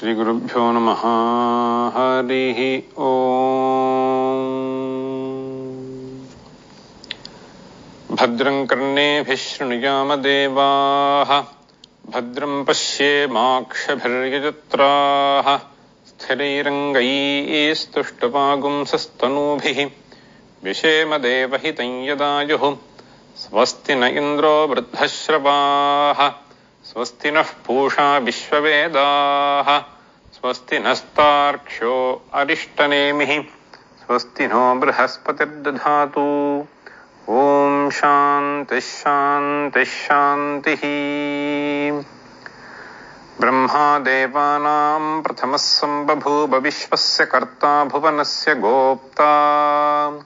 श्रीगुरुभ्यो नमः। हरिः ओम्। भद्रं कर्णेभिः शृणुयाम देवाः, भद्रं पश्येमाक्षभिर्यजत्राः, स्थिरैरङ्गैस्तुष्टुवागुंसस्तनूभिः विषेम देवहितं यदायुः। स्वस्ति न इन्द्रो वृद्धश्रवाः, स्वस्ति नः पूषा विश्ववेदाः, स्वस्ति नस्तार्क्ष्यो अरिष्टनेमिः, स्वस्ति नो बृहस्पतिर्दधातु। ओम शान्तिः शान्तिः शान्तिः। ब्रह्मा देवानां प्रथमः सम्बभूव विश्वस्य कर्ता भुवनस्य गोप्ता।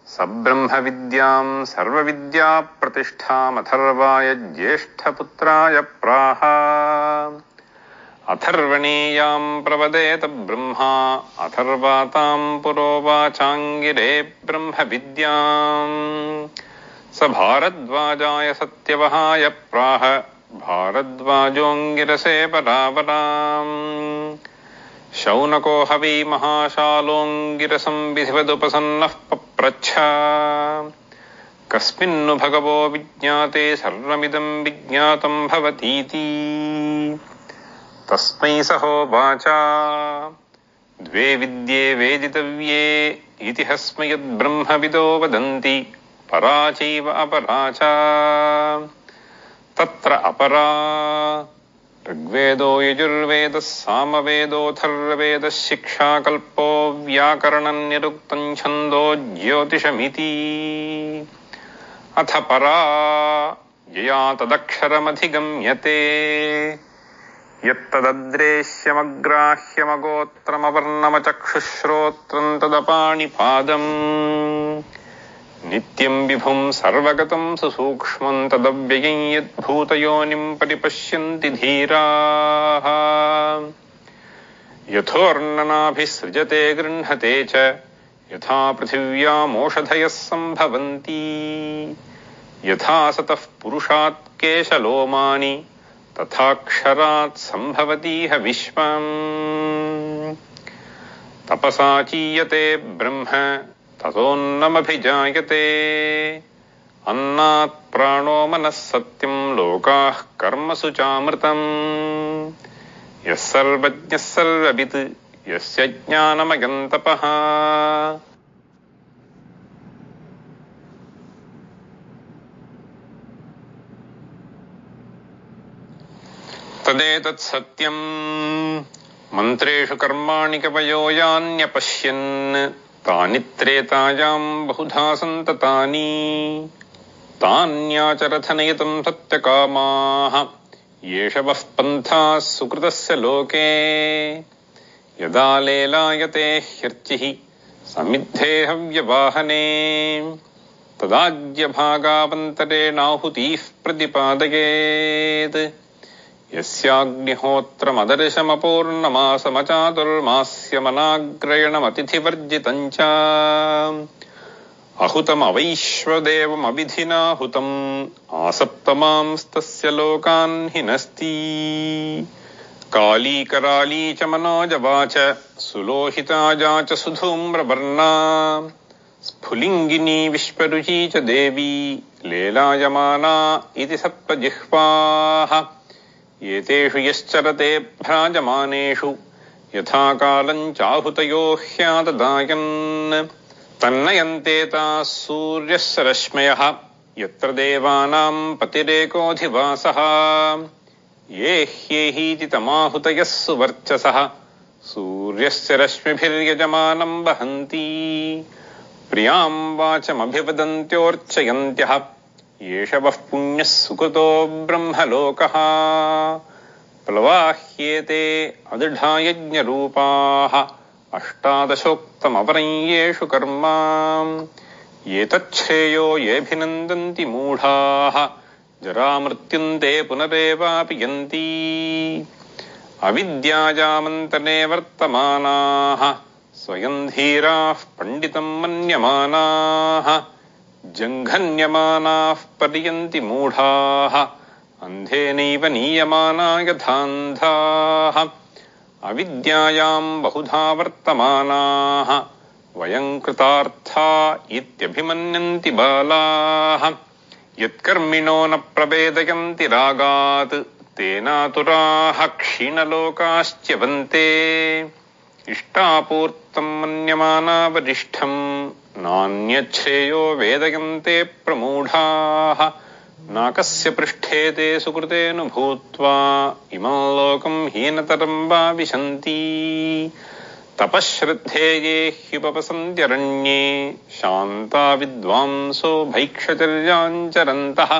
स ब्रह्म विद्यां सर्वविद्याप्रतिष्ठामथर्वाय ज्येष्ठपुत्राय प्राह। अथर्वणीयां प्रवदेत ब्रह्मा, अथर्वातां पुरोवाचाङ्गिरे ब्रह्म विद्याम्। स भारद्वाजाय सत्यवहाय प्राह, भारद्वाजोऽङ्गिरसे परावराम्। शौनको हवै महाशालोऽङ्गिरसं विधिवदुपसन्नः पप्रच्छ। कस्मिन्नु भगवो विज्ञाते सर्वमिदं विज्ञातं भवतीति। तस्मै सहोवाच द्वे विद्ये वेदितव्ये इति हस्म यद्ब्रह्मविदो वदन्ति, परा चैव अपरा च। तत्र अपरा ऋग्वेदो यजुर्वेदः सामवेदोऽथर्ववेदः शिक्षाकल्पो व्याकरणं निरुक्तं छन्दो ज्योतिषमिति। अथ परा यया तदक्षरमधिगम्यते, यत्तदद्रेश्यमग्राह्यमगोत्रमवर्णमचक्षुश्रोत्रं तदपाणिपादम्। नित्यं विभुं सर्वगतं सुसूक्ष्मं तदव्ययं यद्भूतयोनिं परिपश्यन्ति धीराः। यथोर्णनाभिसृजते गृह्णते च, यथा पृथिव्यामोषधयः सम्भवन्ति। यथा सतः पुरुषात् केशलोमानि, तथाक्षरात् सम्भवतीह विश्वम्। तपसा चीयते ब्रह्म, ततोऽन्नमभिजायते। अन्नात् प्राणो मनः सत्यं, लोकाः कर्मसु चामृतम्। यः सर्वज्ञः सर्ववित्, यस्य ज्ञानमयं तपः। तदेतत् सत्यम् मन्त्रेषु कर्माणि कवयो यान्यपश्यन्, तानि त्रेतायां बहुधा सन्ततानि। तान्याचरथ नियतं सत्यकामाः, येष वः पन्थाः सुकृतस्य लोके। यदा लेलायते ह्यर्चिः समिद्धे हव्यवाहने, तदाज्यभागावन्तरेणाहुतिः प्रतिपादयेत्। यस्याग्निहोत्रमदर्शमपूर्णमासमचातुर्मास्यमनाग्रयणमतिथिवर्जितं च, अहुतमवैश्वदेवमविधिना हुतम् आसप्तमांस्तस्य लोकान् हिनस्ति। काली कराली च मनोजवा च, सुलोहिताजा च सुधूम्रवर्णा। स्फुलिङ्गिनी विश्वरुची च देवी, लेलायमाना इति सप्तजिह्वाः। एतेषु यश्चरते भ्राजमानेषु, यथा कालं चाहुतयो ह्याददायन्। तन्नयन्ते ताः सूर्यस्य रश्मयः, यत्र देवानां पतिरेकोऽधिवासः। ये ह्येहीति तमाहुतयः सुवर्चसः, सूर्यस्य रश्मिभिर्यजमानं वहन्ति। प्रियां वाचमभिवदन्त्योर्चयन्त्यः, येष वः पुण्यः सुकृतो ब्रह्मलोकः। प्लवाह्येते अदृढा यज्ञरूपाः, अष्टादशोक्तमपरं येषु कर्म। एतच्छ्रेयो येऽभिनन्दन्ति मूढाः, जरामृत्युन्ते पुनरेवापि यन्ति। अविद्यायामन्तरे वर्तमानाः, स्वयं धीराः पण्डितं मन्यमानाः। जङ्घन्यमानाः पर्यन्ति मूढाः, अन्धेनैव नीयमाना यथान्धाः। अविद्यायां बहुधा वर्तमानाः वयं कृतार्था इत्यभिमन्यन्ति बालाः यत्कर्मिणो न प्रवेदयन्ति रागात् तेनातुराः क्षीणलोकाश्च्यवन्ते इष्टापूर्तं मन्यमाना वरिष्ठं नान्यच्छ्रेयो वेदयन्ते प्रमूढाः नाकस्य पृष्ठे ते सुकृतेनु भूत्वा इमं लोकं हीनतरं वा विशन्ति तपश्रद्धे ये ह्युपवसन्त्यरण्ये शान्ता विद्वांसो भैक्षचर्याञ्चरन्तः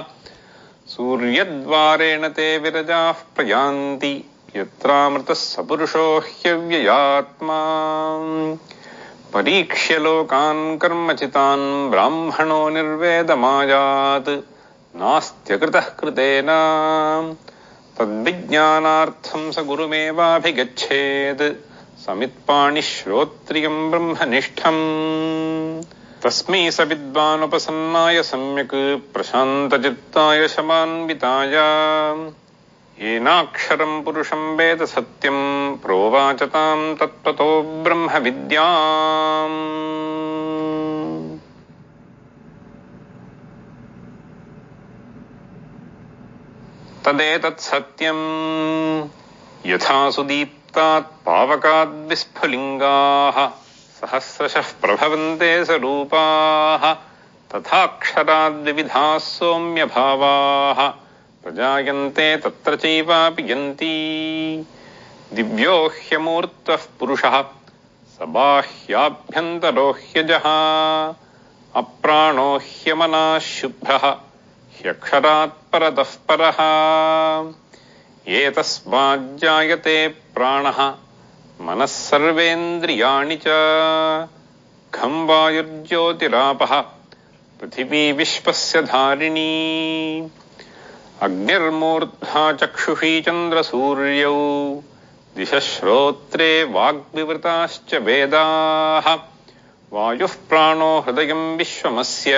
सूर्यद्वारेण ते विरजाः प्रयान्ति यत्रामृतः सपुरुषो ह्यव्ययात्मा परीक्ष्य लोकान् कर्मचितान् ब्राह्मणो निर्वेदमायात् नास्त्यकृतः कृतेन तद्विज्ञानार्थं स गुरुमेवाभिगच्छेत् समित्पाणिः श्रोत्रियं ब्रह्मनिष्ठम् तस्मै स विद्वानुपसन्नाय सम्यक् प्रशान्तचित्ताय शमान्विताय येनाक्षरं पुरुषं वेद सत्यं प्रोवाचतां तत्त्वतो ब्रह्मविद्याम् तदेतत् सत्यं यथा सुदीप्तात् पावकाद् विस्फुलिङ्गाः सहस्रशः प्रभवन्ते स्वरूपाः तथाक्षराद् विविधाः सौम्यभावाः प्रजायन्ते तत्र चैवापि यन्ति दिव्यो ह्यमूर्तः पुरुषः स बाह्याभ्यन्तरो ह्यजः अप्राणो ह्यमनः शुभ्रः ह्यक्षरात् परतः परः एतस्माज्जायते प्राणः मनः सर्वेन्द्रियाणि च खं वायुर्ज्योतिरापः पृथिवी विश्वस्य धारिणी अग्निर्मूर्धा चक्षुषी चन्द्रसूर्यौ दिशः श्रोत्रे वाग्विवृताश्च वेदाः वायुः प्राणो हृदयं विश्वमस्य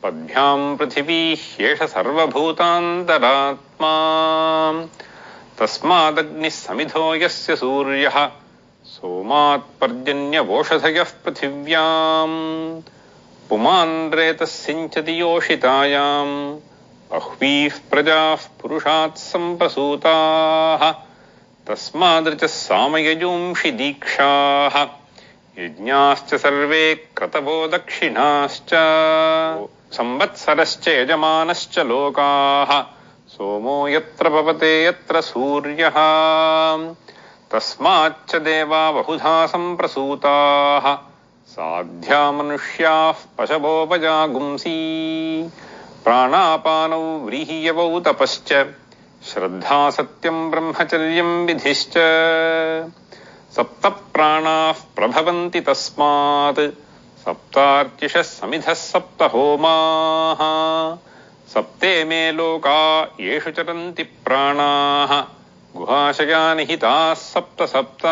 पद्भ्यां पृथिवी ह्येष सर्वभूतान्तरात्मा तस्मादग्निः समिधो यस्य सूर्यः सोमात्पर्जन्यवोषधयः पृथिव्याम् पुमान् रेतः सिञ्चति योषितायाम् बह्वीः प्रजाः पुरुषात् सम्प्रसूताः तस्मादृचः सामयजूंषि दीक्षाः यज्ञाश्च सर्वे क्रतवो दक्षिणाश्च संवत्सरश्च यजमानश्च लोकाः सोमो यत्र पवते यत्र सूर्यः तस्माच्च देवा बहुधा सम्प्रसूताः साध्या मनुष्याः पशवोपजागुंसि प्राणापानौ व्रीह्यवौ तपश्च श्रद्धा सत्यं ब्रह्मचर्यं विधिश्च सप्त प्राणाः प्रभवन्ति तस्मात् सप्तार्चिषः समिधः सप्त होमाः सप्ते मे लोका येषु चरन्ति प्राणाः गुहाशया निहिताः सप्त सप्त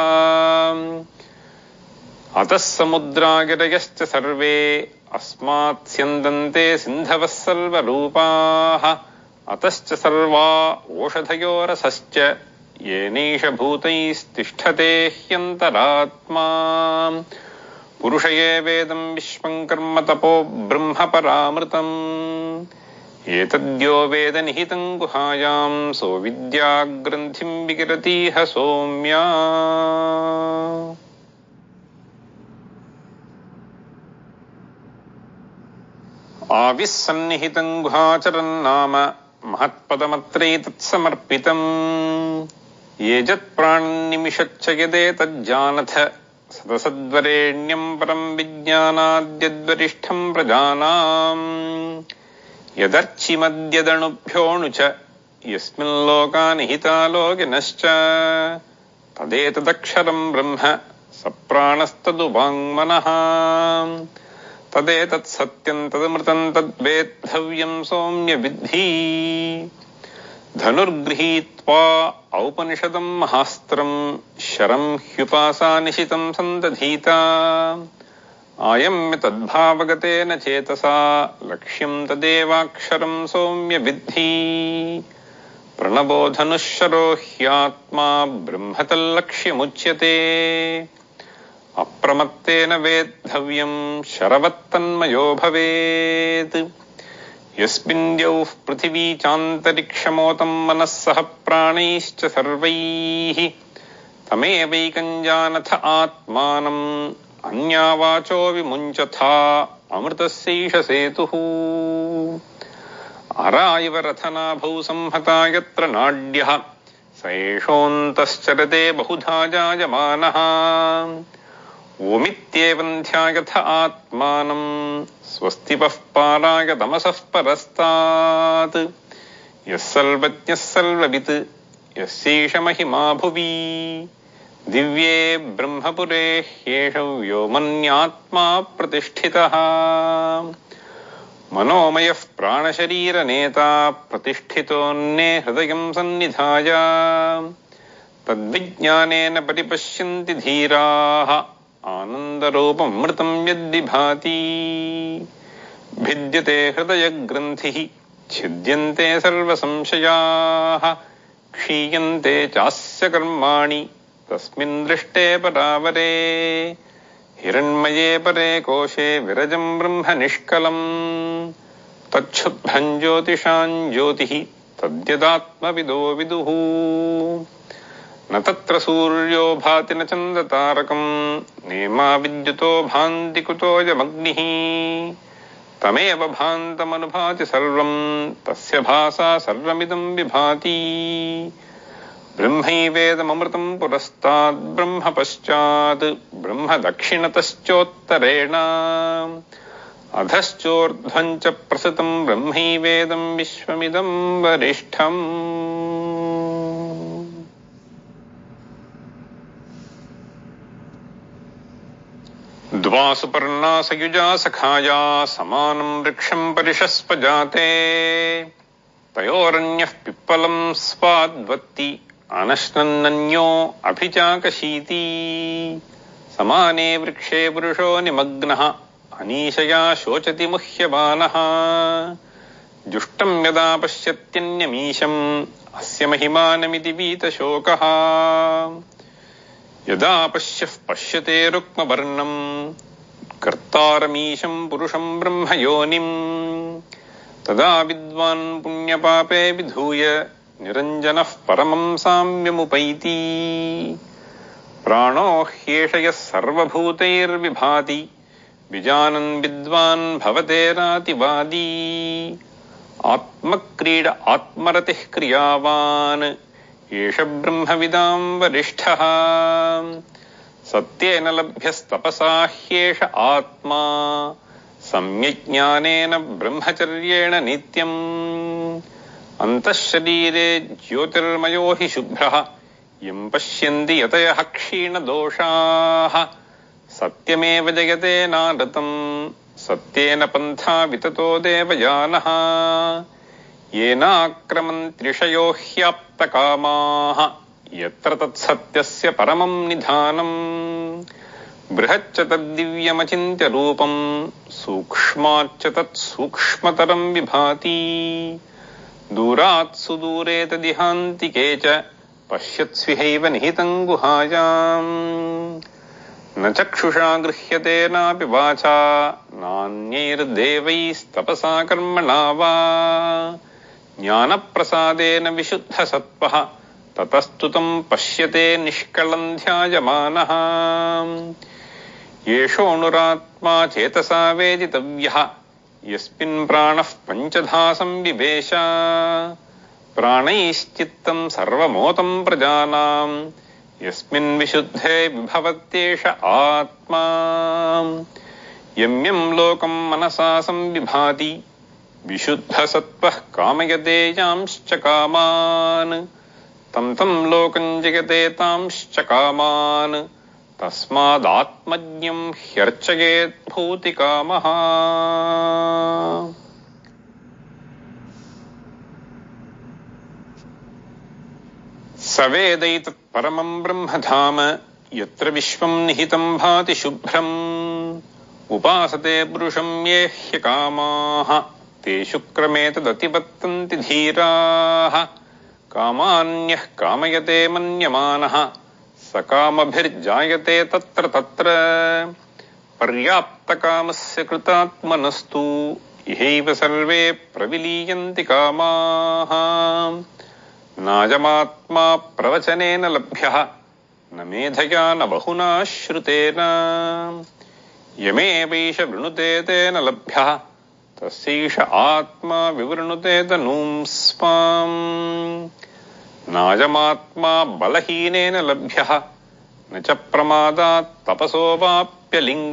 अतः समुद्रागिरयश्च सर्वे अस्मात् स्यन्दन्ते सिन्धवः सर्वरूपाः अतश्च सर्वा ओषधयो रसश्च येनैष भूतैस्तिष्ठते ह्यन्तरात्मा पुरुष एवेदं विश्वं कर्म तपो ब्रह्म परामृतम् एतद्यो वेद निहितं गुहायां सो विद्याग्रन्थिं विकिरतीह सौम्या आविस्सन्निहितं गुहाचरन्नाम महत्पदमत्रैतत्समर्पितम् ये जत्प्राणन्निमिषच्च यदेतज्जानथ सदसद्वरेण्यं परं विज्ञानाद्यद्वरिष्ठं प्रजानाम् यदर्चिमद्यदणुभ्योऽणु च यस्मिल्लोका निहिता लोकिनश्च तदेतदक्षरं ब्रह्म सप्राणस्तदुवाङ्मनः तदेतत् सत्यं तदमृतं तद्वेद्धव्यं सौम्य विद्धि धनुर्गृहीत्वा औपनिषदं महास्त्रं शरं ह्युपासानिशितं सन्दधीता आयम्य तद्भावगतेन चेतसा लक्ष्यं तदेवाक्षरं सौम्य विद्धि प्रणबोधनुशरो ह्यात्मा ब्रह्मतल्लक्ष्यमुच्यते अप्रमत्तेन वेद्धव्यं शरवत्तन्मयो भवेत् यस्मिन् द्यौः पृथिवी चान्तरिक्षमोतं मनः सह प्राणैश्च सर्वैः तमेवैकं जानथ आत्मानम् अन्या वाचो विमुञ्चथा अमृतस्यैष सेतुः अरा इव रथनाभौ संहता यत्र नाड्यः स एषोऽन्तश्चरते बहुधा जायमानः ओमित्येवं ध्यायथ आत्मानं स्वस्तिपः पाराय तमसः परस्तात् यः सर्वज्ञः सर्ववित् यस्यैष महिमा भुवि दिव्ये ब्रह्मपुरे ह्येष व्योमन्यात्मा प्रतिष्ठितः मनोमयः प्राणशरीरनेता प्रतिष्ठितोऽन्ये हृदयं सन्निधाय तद्विज्ञानेन परिपश्यन्ति धीराः आनन्दरूपमृतं यद्विभाति भिद्यते हृदयग्रन्थिः छिद्यन्ते सर्वसंशयाः क्षीयन्ते चास्य कर्माणि तस्मिन् दृष्टे परावरे हिरण्मये परे कोशे विरजं ब्रह्म निष्कलम् तच्छुभ्रं ज्योतिषां ज्योतिः तद्यदात्मविदो विदुः न तत्र सूर्यो भाति न चन्द्रतारकं नेमा विद्युतो भान्ति कुतोऽयमग्निः तमेव भान्तमनुभाति सर्वं तस्य भासा सर्वमिदं विभाति ब्रह्मैवेदमृतं पुरस्ताद् ब्रह्म पश्चात् ब्रह्म दक्षिणतश्चोत्तरेण अधश्चोर्ध्वं च प्रसृतं ब्रह्मैवेदं विश्वमिदं वरिष्ठम् द्वा सुपर्णा सयुजा सखाया समानं वृक्षं परिषस्व जाते तयोरन्यः पिप्पलं स्वाद्वत्ति अनश्नन्नन्यो अभिचाकशीति समाने वृक्षे पुरुषो निमग्नः अनीशया शोचति मुह्यमानः जुष्टं यदा पश्यत्यन्यमीशम् अस्य महिमानमिति वीतशोकः यदा पश्यते रुक्मवर्णं कर्तारमीशं पुरुषं ब्रह्मयोनिं तदा विद्वान् पुण्यपापे विधूय निरञ्जनः परमं साम्यमुपैति प्राणो ह्येष यः सर्वभूतैर्विभाति विजानन् विद्वान् भवतेरातिवादी आत्मक्रीड आत्मरतिः क्रियावान् एष ब्रह्मविदां वरिष्ठः सत्येन लभ्यस्तपसा ह्येष आत्मा सम्यज्ञानेन ब्रह्मचर्येण नित्यम् अन्तःशरीरे ज्योतिर्मयो हि शुभ्रः यं पश्यन्ति यतयः क्षीणदोषाः सत्यमेव जयते नानृतं सत्येन पन्था विततो देवयानः येनाक्रमन्त्रिषयो ह्याप्तकामाः यत्र तत्सत्यस्य परमं निधानम् बृहच्च तद्दिव्यमचिन्त्य रूपं सूक्ष्माच्च तत्सूक्ष्मतरं विभाति दूरात् सुदूरे तदिहान्तिके च पश्यत्स्विहैव निहितं गुहायाम् न चक्षुषा गृह्यते नापि वाचा नान्यैर्देवैस्तपसा कर्मणा वा ज्ञानप्रसादेन विशुद्धसत्त्वः ततस्तुतं पश्यते निष्कलं ध्यायमानः येषोऽनुरात्मा चेतसा वेदितव्यः यस्मिन् प्राणः पञ्चधा संविवेश प्राणैश्चित्तं सर्वमोतं प्रजानां यस्मिन् विशुद्धे विभवत्येष आत्मा यं यं लोकं मनसा संविभाति विशुद्धसत्त्वः कामयते यांश्च कामान् तं तं लोकं जयते तांश्च कामान् तस्मादात्मज्ञं ह्यर्चयेत् भूतिकामः स वेदैतत् परमं ब्रह्मधाम यत्र विश्वं निहितं भाति शुभ्रम् उपासते पुरुषं ये ह्यकामाः ते शुक्रमे तदतिपत्तन्ति धीराः కామాన్యః కామయతే మన్యమానః సకామభిర్జాయతే తత్ర తత్ర పర్యాప్తకామస్య కృతాత్మనస్తు ఇహైవ సర్వే ప్రవిలీయంతి కామాః నాయమాత్మా ప్రవచనేన లభ్యః న మేధయా న బహునా శ్రుతేన యమేవైష వృణుతే తేన లభ్యః తస్యైష ఆత్మా వివృణుతే తనూం స్వాం నాయమాత్మా బలహీనేన లభ్యః న చ ప్రమాదాత్ తపసోవాప్యలింగాత్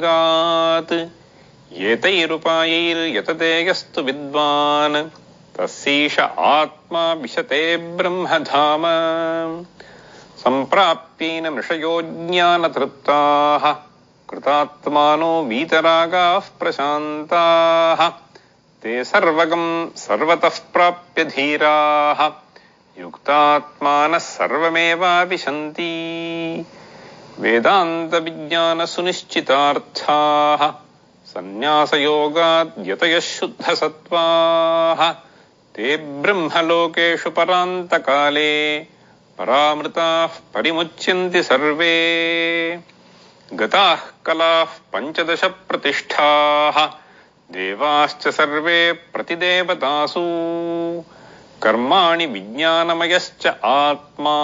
ఏతైరుపాయైర్యతతే యస్తు విద్వాన్ తస్యైష ఆత్మా విశతే బ్రహ్మధామ సంప్రాప్యేన మృషయో జ్ఞానతృప్తాః కృతాత్మానో వీతరాగాః ప్రశాంతాః తే సర్వగం సర్వతః ప్రాప్య ధీరాః యుక్తాత్మానః సర్వమేవావిశంతి వేదాంత విజ్ఞాన సునిశ్చితార్థాః సన్యాసయోగాద్ యతయః శుద్ధసత్వాః తే బ్రహ్మలోకేషు పరాంతకాలే పరామృతాః పరిముచ్యంతి సర్వే గతాః కలాః పంచదశ ప్రతిష్ఠాః దేవాశ్చ సర్వే ప్రతిదేవతాసు కర్మాణి విజ్ఞానమయశ్చ ఆత్మా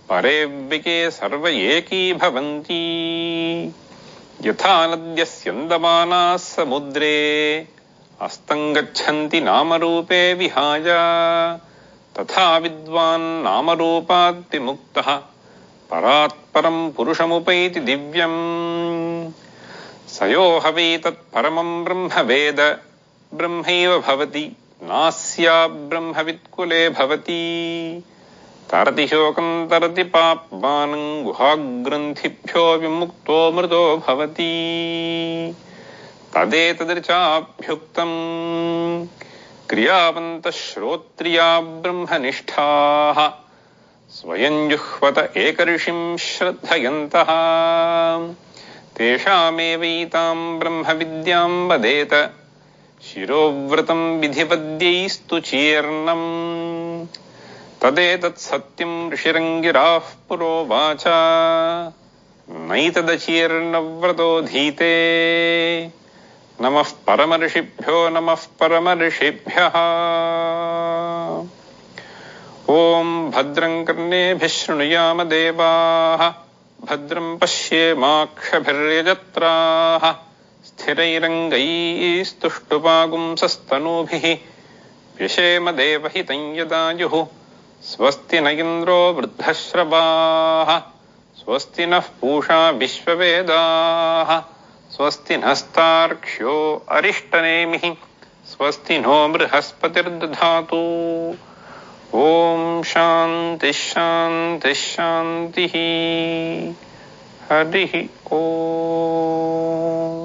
పరేవ్యకే సర్వ ఏకీభవంతి యథా నద్యస్యందమానాః సముద్రే అస్తం గచ్చంతి నామరూపే విహాయ తథా విద్వాన్ నామరూపాద్ విముక్తః పరాత్పరం పురుషముపైతి దివ్యం సయోహ వై తత్పరమం బ్రహ్మ వేద బ్రహ్మైవ భవతి నాస్యా బ్రహ్మవిత్కులే భవతి తరతి శోకం తరతి పాప్మానం గుహాగ్రంథిభ్యో విముక్తో మృతో భవతి తదేతదృచాభ్యుక్తం క్రియావంతః శ్రోత్రియా బ్రహ్మనిష్ఠాః స్వయం జుహ్వత ఏకర్షిం శ్రద్ధయంతః తేషామేవైతాం బ్రహ్మ విద్యాం వదేత శిరోవ్రతం విధివద్యైస్తు చీర్ణం తదేతత్ సత్యం ఋషిరంగిరాః పురోవాచ నైతదచీర్ణవ్రతోధీతే నమః పరమర్షిభ్యో నమః పరమర్షిభ్యః. ఓం భద్రం కర్ణేభిః శృణుయామ దేవాః భద్రం పశ్యేమాక్షభిర్యజత్రాః స్థిరైరంగైస్తుష్టుపాగుంసస్తనూభిః వ్యశేమ దేవహితం యదాయుః స్వస్తి న ఇంద్రో వృద్ధశ్రవాః స్వస్తి నః పూషా విశ్వవేదాః స్వస్తి నస్తార్క్ష్యో అరిష్టనేమిః స్వస్తి నో బృహస్పతిర్దధాతు. ఓం శాంతి శాంతి శాంతి. హరి ఓం.